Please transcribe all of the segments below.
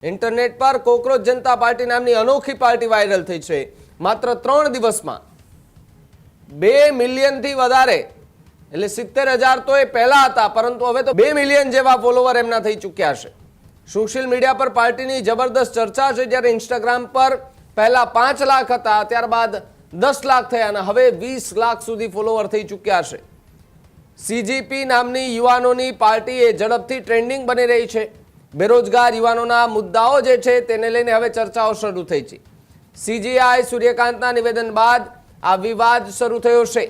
Internet પર cockroach જનતા party નામની અનોખી પાર્ટી વાયરલ થઈ છે। માત્ર 3 દિવસમાં 2 મિલિયનથી વધારે એટલે 70,000 તો એ પહેલા હતા, પરંતુ હવે તો 2 મિલિયન જેવા ફોલોવર એમના થઈ ચૂક્યા છે। સોશિયલ મીડિયા પર પાર્ટીની જબરદસ્ત ચર્ચા છે। જ્યારે ઇન્સ્ટાગ્રામ પર પહેલા 5 લાખ હતા, ત્યારબાદ 10 લાખ થયા અને હવે 20 લાખ સુધી ફોલોવર થઈ ચૂક્યા છે। સીજીપી નામની યુવાનોની પાર્ટી એ ઝડપથી ટ્રેન્ડિંગ બની રહી છે। બેરોજગાર યુવાનોના મુદ્દાઓ જે છે તેને લઈને હવે ચર્ચાઓ શરૂ થઈ છે। સીજીઆઈ સૂર્યકાંતના નિવેદન બાદ આ વિવાદ શરૂ થયો છે।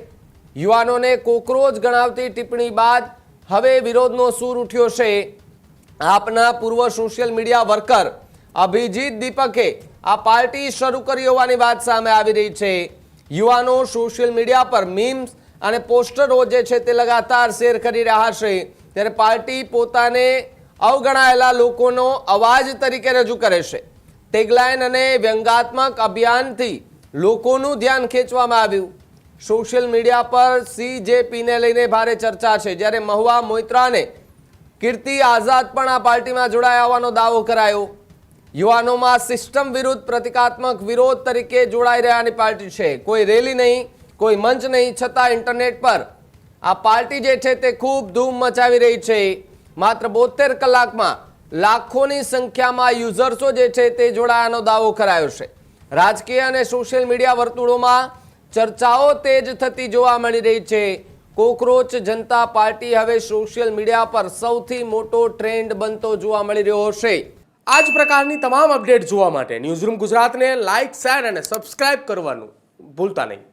યુવાનોને કોકરોચ ગણાવતી ટિપ્પણી બાદ હવે વિરોધનો સૂર ઉઠ્યો છે। આપના પૂર્વ સોશિયલ મીડિયા વર્કર અભિજીત દીપકે આ પાર્ટી શરૂ કરી હોવાની વાત સામે આવી રહી છે। યુવાનો સોશિયલ મીડિયા પર મીમ્સ અને પોસ્ટરો જે છે તે લગાતાર શેર કરી રહ્યા છે, ત્યારે પાર્ટી પોતાને અવગણાયેલા લોકોનો અવાજ તરીકે રજૂ કરે છે। ટેગલાઇન અને વ્યંગાત્મક અભિયાનથી લોકોનું ધ્યાન ખેંચવામાં આવ્યું। સોશિયલ મીડિયા પર સીજેપીને લઈને ભારે ચર્ચા છે, જ્યારે મહુવા મોઇત્રાને કીર્તિ આઝાદ પણ આ પાર્ટીમાં જોડાયા હોવાનો દાવો કરાયો। યુવાનોમાં સિસ્ટમ વિરુદ્ધ પ્રતિકાત્મક વિરોધ તરીકે જોડાઈ રહ્યાની પાર્ટી છે। કોઈ રેલી નહીં, કોઈ મંચ નહીં, છતાં ઇન્ટરનેટ પર આ પાર્ટી જે છે તે ખૂબ ધૂમ મચાવી રહી છે। માત્ર 72 કલાકમાં લાખોની સંખ્યામાં યુઝર્સો જે છે તે જોડાયાનો દાવો કરાયો છે। રાજકીય અને સોશિયલ મીડિયા વર્તુળોમાં ચર્ચાઓ તેજ થતી જોવા મળી રહી છે। કોકરોચ જનતા પાર્ટી હવે સોશિયલ મીડિયા પર સૌથી મોટો ટ્રેન્ડ બનતો જોવા મળી રહ્યો છે। આ જ પ્રકારની તમામ અપડેટ જોવા માટે ન્યૂઝરૂમ ગુજરાતને લાઇક, શેર અને સબસ્ક્રાઇબ કરવાનું ભૂલતા નહીં।